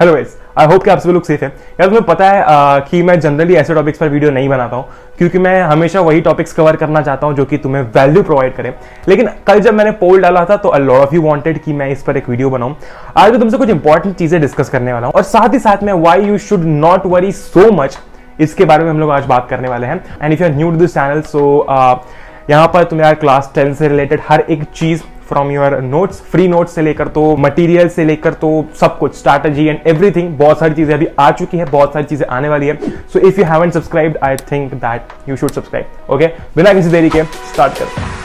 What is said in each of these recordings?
Hello guys, I hope कि आप सभी लोग सेफ हैं। यार तुम्हें पता है कि मैं जनरली ऐसे टॉपिक्स पर वीडियो नहीं बनाता हूँ क्योंकि मैं हमेशा वही टॉपिक्स कवर करना चाहता हूँ जो कि तुम्हें वैल्यू प्रोवाइड करें। लेकिन कल जब मैंने पोल डाला था तो a lot of you wanted कि मैं इस पर एक वीडियो बनाऊं। आज मैं तुमसे कुछ इंपॉर्टेंट चीजें डिस्कस करने वाला हूँ और साथ ही साथ में why you should not worry so much, इसके बारे में हम लोग आज बात करने वाले हैं। And if you are new to this channel so यहाँ पर तुम्हें यार क्लास 10 से रिलेटेड हर एक चीज from your notes, free notes से लेकर तो मटेरियल से लेकर तो सब कुछ, स्ट्रैटेजी एंड एवरीथिंग, बहुत सारी चीजें अभी आ चुकी है, बहुत सारी चीजें आने वाली है। So if you haven't subscribed I think that you should subscribe. Okay, बिना किसी देरी के स्टार्ट करते हैं।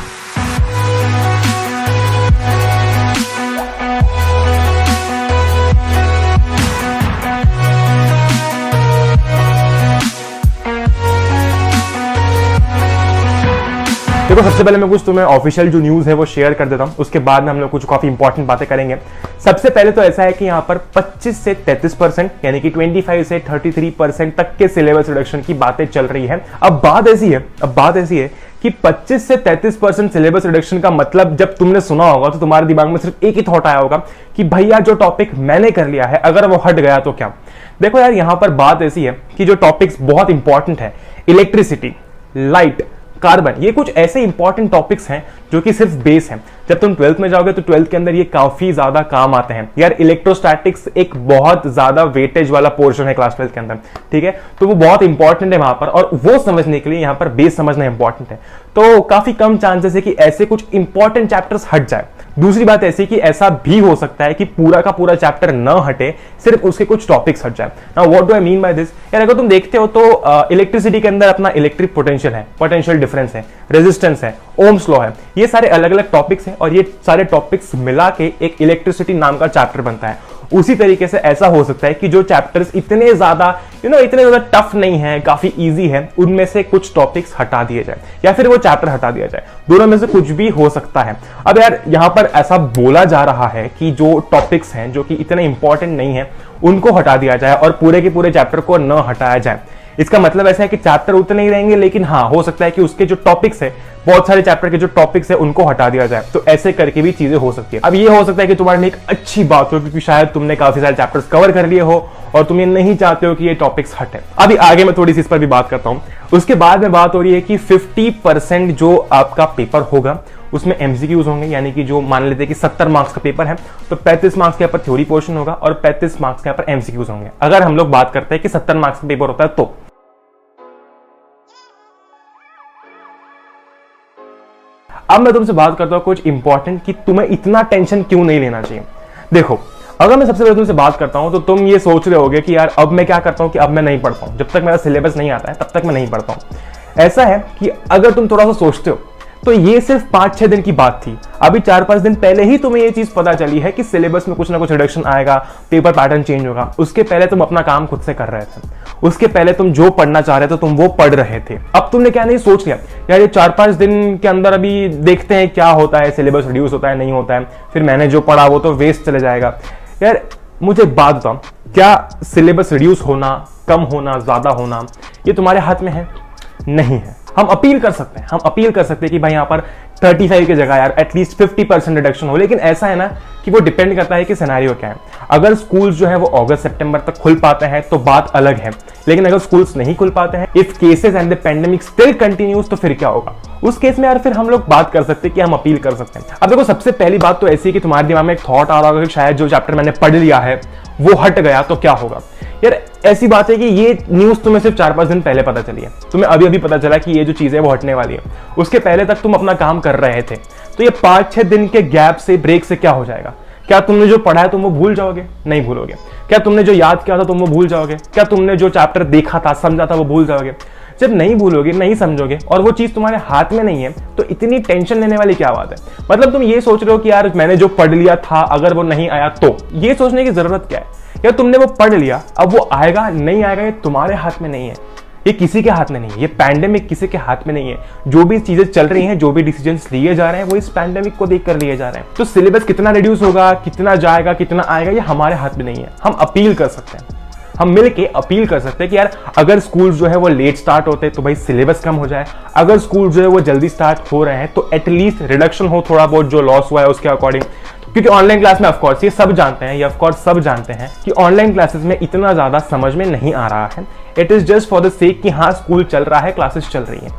देखो, सबसे पहले मैं कुछ तुम्हें ऑफिशियल जो न्यूज़ है वो शेयर कर देता हूं, उसके बाद में हम लोग कुछ काफी इंपॉर्टेंट बातें करेंगे। सबसे पहले तो ऐसा है कि यहाँ पर 25 से 33% यानी कि 25 से 33% तक के सिलेबस रिडक्शन की बातें चल रही है। अब बात ऐसी है कि 25 से 33% सिलेबस रिडक्शन का मतलब जब तुमने सुना होगा तो तुम्हारे दिमाग में सिर्फ एक ही थॉट आया होगा कि भैया जो टॉपिक मैंने कर लिया है अगर वो हट गया तो क्या। देखो यार, यहाँ पर बात ऐसी है कि जो टॉपिक्स बहुत इंपॉर्टेंट है, इलेक्ट्रिसिटी, लाइट, कार्बन, ये कुछ ऐसे इंपॉर्टेंट टॉपिक्स हैं जो कि सिर्फ बेस हैं। जब तुम 12th में जाओगे तो 12th के अंदर ये काफी ज्यादा काम आते हैं। यार इलेक्ट्रोस्टैटिक्स एक बहुत ज्यादा वेटेज वाला पोर्शन है क्लास 12th के अंदर, ठीक है, तो वो बहुत इंपॉर्टेंट है वहां पर, और वो समझने के लिए यहाँ पर बेस समझना इंपॉर्टेंट है। तो काफी कम चांसेस है कि ऐसे कुछ इंपॉर्टेंट चैप्टर्स हट जाए। दूसरी बात ऐसी कि ऐसा भी हो सकता है कि पूरा का पूरा चैप्टर न हटे, सिर्फ उसके कुछ टॉपिक्स हट जाए। Now what do I mean by this? यार अगर तुम देखते हो तो इलेक्ट्रिसिटी के अंदर अपना इलेक्ट्रिक पोटेंशियल है, पोटेंशियल डिफरेंस है, रेजिस्टेंस है, ओम्स लॉ है, ये सारे अलग अलग टॉपिक्स हैं और ये सारे टॉपिक्स मिला के एक इलेक्ट्रिसिटी नाम का चैप्टर बनता है। उसी तरीके से ऐसा हो सकता है कि जो चैप्टर्स इतने ज्यादा इतने ज्यादा टफ नहीं है, काफी इजी है, उनमें से कुछ टॉपिक्स हटा दिए जाए या फिर वो चैप्टर हटा दिया जाए। दोनों में से कुछ भी हो सकता है। अब यार यहाँ पर ऐसा बोला जा रहा है कि जो टॉपिक्स हैं जो कि इतने इंपॉर्टेंट नहीं है उनको हटा दिया जाए और पूरे के पूरे चैप्टर को न हटाया जाए। इसका मतलब ऐसा है कि चैप्टर उतने ही रहेंगे, लेकिन हाँ हो सकता है कि उसके जो टॉपिक्स है, बहुत सारे चैप्टर के जो टॉपिक्स है उनको हटा दिया जाए। तो ऐसे करके भी चीजें हो सकती है। अब ये हो सकता है कि तुम्हारे लिए एक अच्छी बात हो क्योंकि शायद तुमने काफी सारे चैप्टर्स कवर कर लिए हो और तुम ये नहीं चाहते हो कि ये टॉपिक्स हटे। अभी आगे मैं थोड़ी सी इस पर भी बात करता हूं। उसके बाद में बात हो रही है कि 50% जो आपका पेपर होगा उसमें एमसीक्यूज होंगे, यानी कि जो मान लेते हैं कि 70 मार्क्स का पेपर है तो 35 मार्क्स के ऊपर थ्योरी पोर्शन होगा और 35 मार्क्स के ऊपर एमसीक्यूज होंगे। अगर हम लोग बात करते हैं कि 70 मार्क्स का पेपर होता है तो अब मैं तुमसे बात करता हूं कुछ इंपॉर्टेंट कि तुम्हें इतना टेंशन क्यों नहीं लेना चाहिए। देखो, अगर मैं सबसे पहले तुमसे बात करता हूं तो तुम ये सोच रहे होगे कि यार अब मैं क्या करता हूं कि अब मैं नहीं पढ़ता हूं, जब तक मेरा सिलेबस नहीं आता है तब तक मैं नहीं पढ़ता हूं। ऐसा है कि अगर तुम थोड़ा सा सोचते हो तो ये सिर्फ 5-6 दिन की बात थी। अभी 4-5 दिन पहले ही तुम्हें ये चीज पता चली है कि सिलेबस में कुछ ना कुछ रिडक्शन आएगा, पेपर पैटर्न चेंज होगा। उसके पहले तुम अपना काम खुद से कर रहे थे, उसके पहले तुम जो पढ़ना चाह रहे थे तुम वो पढ़ रहे थे। अब तुमने क्या नहीं सोच लिया यार ये 4-5 दिन के अंदर अभी देखते हैं क्या होता है, सिलेबस रिड्यूस होता है नहीं होता है, फिर मैंने जो पढ़ा वो तो वेस्ट चले जाएगा। यार मुझे बात बताओ, क्या सिलेबस रिड्यूस होना, कम होना, ज्यादा होना ये तुम्हारे हाथ में है? नहीं है। हम अपील कर सकते हैं, कि भाई यहाँ पर 35 की जगह यार एटलीस्ट 50% रिडक्शन हो, लेकिन ऐसा है ना कि वो डिपेंड करता है कि सिनेरियो क्या है। अगर स्कूल्स जो है वो अगस्त सितंबर तक खुल पाते हैं तो बात अलग है, लेकिन अगर स्कूल्स नहीं खुल पाते हैं, if cases and the pandemic still continues, तो फिर क्या होगा? उस केस में यार फिर हम लोग बात कर सकते हैं कि हम अपील कर सकते हैं। अब देखो, सबसे पहली बात तो ऐसी है कि तुम्हारे दिमाग में एक थॉट आ रहा होगा कि शायद जो चैप्टर मैंने पढ़ लिया है वो हट गया तो क्या होगा। यार ऐसी बात है कि ये न्यूज तुम्हें सिर्फ 4-5 दिन पहले पता चली है, तुम्हें अभी अभी पता चला कि ये जो चीज है वो हटने वाली है। उसके पहले तक तुम अपना काम कर रहे थे, तो ये 5-6 दिन के गैप से, ब्रेक से क्या हो जाएगा? क्या तुमने जो पढ़ा है तुम वो भूल जाओगे? नहीं भूलोगे। क्या तुमने जो याद किया था तुम वो भूल जाओगे? क्या तुमने जो चैप्टर देखा था, समझा था, वो भूल जाओगे? जब नहीं भूलोगे, नहीं समझोगे और वो चीज तुम्हारे हाथ में नहीं है तो इतनी टेंशन लेने वाली क्या बात है? मतलब तुम ये सोच रहे हो कि यार मैंने जो पढ़ लिया था अगर वो नहीं आया तो, ये सोचने की जरूरत क्या है? यार तुमने वो पढ़ लिया, अब वो आएगा नहीं आएगा ये तुम्हारे हाथ में नहीं है, ये किसी के हाथ में नहीं है, ये पैंडेमिक किसी के हाथ में नहीं है। जो भी चीजें चल रही हैं, जो भी डिसीजंस लिए जा रहे हैं वो इस पैंडेमिक को देखकर लिए जा रहे हैं। तो सिलेबस कितना रिड्यूस होगा, कितना जाएगा, कितना आएगा, ये हमारे हाथ में नहीं है। हम अपील कर सकते हैं, हम मिलके अपील कर सकते हैं कि यार अगर स्कूल जो है वो लेट स्टार्ट होते हैं तो भाई सिलेबस कम हो जाए, अगर स्कूल जो है वो जल्दी स्टार्ट हो रहे हैं तो एटलीस्ट रिडक्शन हो थोड़ा बहुत जो लॉस हुआ है उसके अकॉर्डिंग। क्योंकि ऑनलाइन क्लास में ऑफकोर्स ये सब जानते हैं, ये ऑफकोर्स सब जानते हैं कि ऑनलाइन क्लासेस में इतना ज्यादा समझ में नहीं आ रहा है। It is just for the sake कि हाँ स्कूल चल रहा है, क्लासेस चल रही है।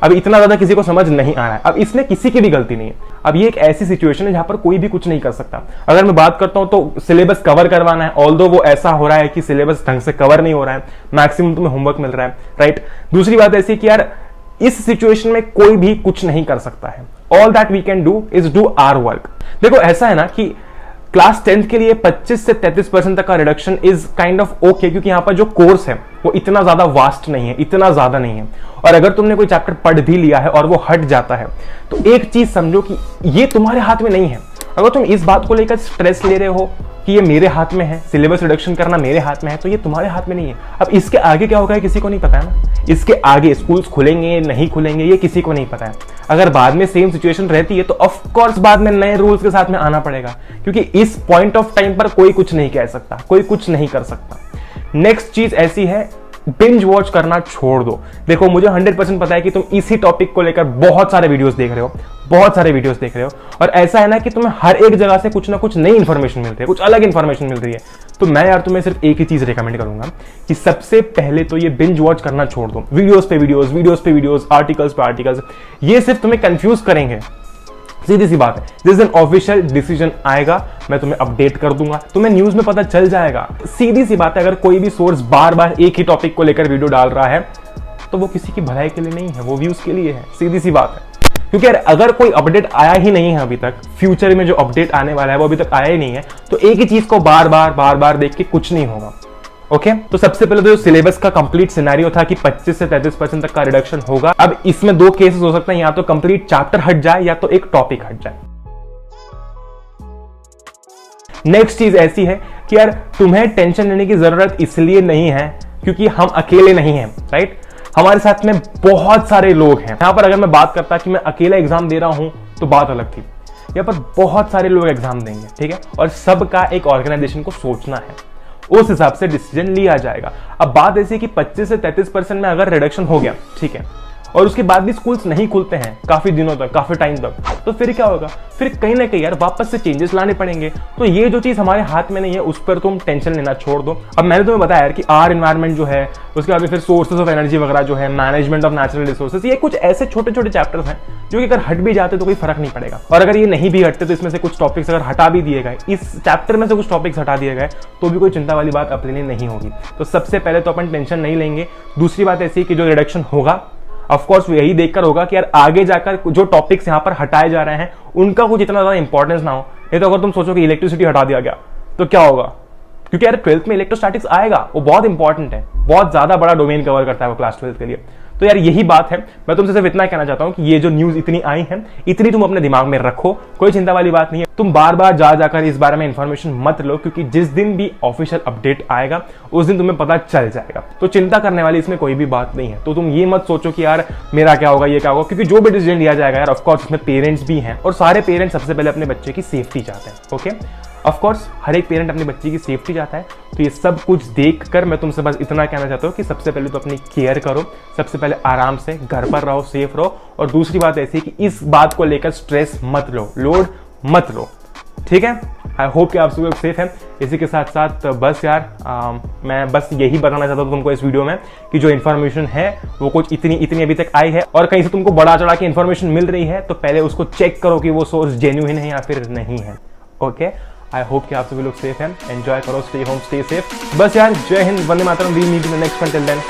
अब इतना ज्यादा किसी को समझ नहीं आ रहा है। अब इसमें किसी की भी गलती नहीं है। अब ये एक ऐसी सिचुएशन है जहां पर कोई भी कुछ नहीं कर सकता। अगर मैं बात करता हूं तो सिलेबस कवर करवाना है, ऑल्दो वो ऐसा हो रहा है कि सिलेबस ढंग से कवर नहीं हो रहा है, मैक्सिमम तुम्हें होमवर्क मिल रहा है, राइट। दूसरी बात ऐसी कि यार इस सिचुएशन में कोई भी कुछ नहीं कर सकता है। All that we can do is do our work. देखो ऐसा है ना कि क्लास 10th के लिए 25 से 33% तक का reduction is kind of okay, क्योंकि यहाँ पर जो कोर्स है वो इतना ज्यादा वास्ट नहीं है, इतना ज्यादा नहीं है। और अगर तुमने कोई चैप्टर पढ़ भी लिया है और वो हट जाता है तो एक चीज समझो कि ये तुम्हारे हाथ में नहीं है। अगर तुम इस बात को लेकर स्ट्रेस ले रहे हो कि ये मेरे हाथ में है, सिलेबस रिडक्शन करना मेरे हाथ में है, तो ये तुम्हारे हाथ में नहीं है। अब इसके आगे क्या होगा किसी को नहीं पता है ना। इसके आगे स्कूल्स खुलेंगे नहीं खुलेंगे ये किसी को नहीं पता है। अगर बाद में सेम सिचुएशन रहती है तो ऑफ कोर्स बाद में नए रूल्स के साथ में आना पड़ेगा, क्योंकि इस पॉइंट ऑफ टाइम पर कोई कुछ नहीं कह सकता, कोई कुछ नहीं कर सकता। नेक्स्ट चीज ऐसी है, बिंज वॉच करना छोड़ दो। देखो मुझे 100% पता है कि तुम इसी टॉपिक को लेकर बहुत सारे वीडियोस देख रहे हो, बहुत सारे वीडियोस देख रहे हो, और ऐसा है ना कि तुम्हें हर एक जगह से कुछ ना कुछ नई इंफॉर्मेशन मिलती है, कुछ अलग इंफॉर्मेशन मिल रही है। तो मैं यार तुम्हें सिर्फ एक ही चीज रिकमेंड करूंगा कि सबसे पहले तो ये बिंज वॉच करना छोड़ दो। वीडियोस पे वीडियोस, वीडियोस पे वीडियोस, आर्टिकल्स पे आर्टिकल्स, ये सिर्फ तुम्हें कंफ्यूज करेंगे। सीधी सी बात है, जिस दिन ऑफिशियल डिसीजन आएगा मैं तुम्हें अपडेट कर दूंगा, तुम्हें न्यूज में पता चल जाएगा। सीधी सी बात है, अगर कोई भी सोर्स बार बार एक ही टॉपिक को लेकर वीडियो डाल रहा है तो वो किसी की भलाई के लिए नहीं है, वो व्यूज के लिए है। सीधी सी बात है, क्योंकि यार अगर कोई अपडेट आया ही नहीं है अभी तक, फ्यूचर में जो अपडेट आने वाला है वो अभी तक आया ही नहीं है, तो एक ही चीज को बार बार देख के कुछ नहीं होगा। ओके तो सबसे पहले तो जो सिलेबस का कंप्लीट सिनेरियो था कि 25 से 33% तक का रिडक्शन होगा। अब इसमें दो केसेस हो सकते हैं, या तो कंप्लीट चैप्टर हट जाए या तो एक टॉपिक हट जाए। नेक्स्ट चीज ऐसी है कि यार तुम्हें टेंशन लेने की जरूरत इसलिए नहीं है क्योंकि हम अकेले नहीं हैं, राइट। हमारे साथ में बहुत सारे लोग हैं। यहां पर अगर मैं बात करता कि मैं अकेला एग्जाम दे रहा हूं तो बात अलग थी। यहां पर बहुत सारे लोग एग्जाम देंगे, ठीक है, और सबका एक ऑर्गेनाइजेशन को सोचना है, उस हिसाब से डिसीजन लिया जाएगा। अब बात ऐसी है कि 25 से 33% में अगर रिडक्शन हो गया, ठीक है, और उसके बाद भी स्कूल्स नहीं खुलते हैं काफी दिनों तक, काफी टाइम तक, तो फिर क्या होगा? फिर कहीं ना कहीं यार वापस से चेंजेस लाने पड़ेंगे। तो ये जो चीज हमारे हाथ में नहीं है उस पर तुम टेंशन लेना छोड़ दो। अब मैंने तुम्हें बताया यार कि आर एनवायरमेंट जो है, उसके बाद फिर सोर्सेज ऑफ एनर्जी वगैरह जो है, मैनेजमेंट ऑफ नेचुरल रिसोर्सेज, ये कुछ ऐसे छोटे छोटे चैप्टर्स हैं जो कि अगर हट भी जाते तो कोई फर्क नहीं पड़ेगा। और अगर ये नहीं भी हटते तो इसमें से कुछ टॉपिक्स अगर हटा भी दिए गए, इस चैप्टर में से कुछ टॉपिक्स हटा दिए गए, तो भी कोई चिंता वाली बात अपने लिए नहीं होगी। तो सबसे पहले तो अपन टेंशन नहीं लेंगे। दूसरी बात ऐसी कि जो रिडक्शन होगा ऑफ कोर्स वो यही देखकर होगा कि यार आगे जाकर जो टॉपिक्स यहाँ पर हटाए जा रहे हैं उनका कुछ इतना ज्यादा इंपॉर्टेंस ना हो। नहीं तो अगर तुम सोचो कि इलेक्ट्रिसिटी हटा दिया गया तो क्या होगा? क्योंकि यार 12th में इलेक्ट्रोस्टैटिक्स आएगा, वो बहुत इंपॉर्टेंट है, बहुत ज्यादा बड़ा डोमेन कवर करता है वो क्लास 12th के लिए। तो यार यही बात है, मैं तुमसे सिर्फ इतना कहना चाहता हूं कि ये जो न्यूज इतनी आई है, इतनी तुम अपने दिमाग में रखो, कोई चिंता वाली बात नहीं है। तुम बार बार जाकर इस बारे में इंफॉर्मेशन मत लो, क्योंकि जिस दिन भी ऑफिशियल अपडेट आएगा उस दिन तुम्हें पता चल जाएगा। तो चिंता करने वाली इसमें कोई भी बात नहीं है। तो तुम ये मत सोचो कि यार मेरा क्या होगा, ये क्या होगा, क्योंकि जो भी डिसीजन लिया जाएगा यार ऑफकोर्स उसमें पेरेंट्स भी हैं, और सारे पेरेंट्स सबसे पहले अपने बच्चे की सेफ्टी चाहते हैं। ओके ऑफ कोर्स हर एक पेरेंट अपने बच्चे की सेफ्टी चाहता है। तो ये सब कुछ देखकर मैं तुमसे बस इतना कहना चाहता हूँ कि सबसे पहले तो अपनी केयर करो, सबसे पहले आराम से घर पर रहो, सेफ रहो। और दूसरी बात ऐसी कि इस बात को लेकर स्ट्रेस मत लो, लोड मत लो, ठीक है। आई होप कि आप सब लोग सेफ हैं। इसी के साथ साथ बस यार मैं बस यही बताना चाहता हूँ तुमको इस वीडियो में कि जो इन्फॉर्मेशन है वो कुछ इतनी अभी तक आई है, और कहीं से तुमको बड़ा चढ़ा के इन्फॉर्मेशन मिल रही है तो पहले उसको चेक करो कि वो सोर्स जेन्युइन है या फिर नहीं है। ओके आई होप कि आप सभी लोग सेफ हैं। एंजॉय करो, स्टे होम, स्टे सेफ। बस यार जय हिंद, वंदे मातरम, we meet in the next one. Till then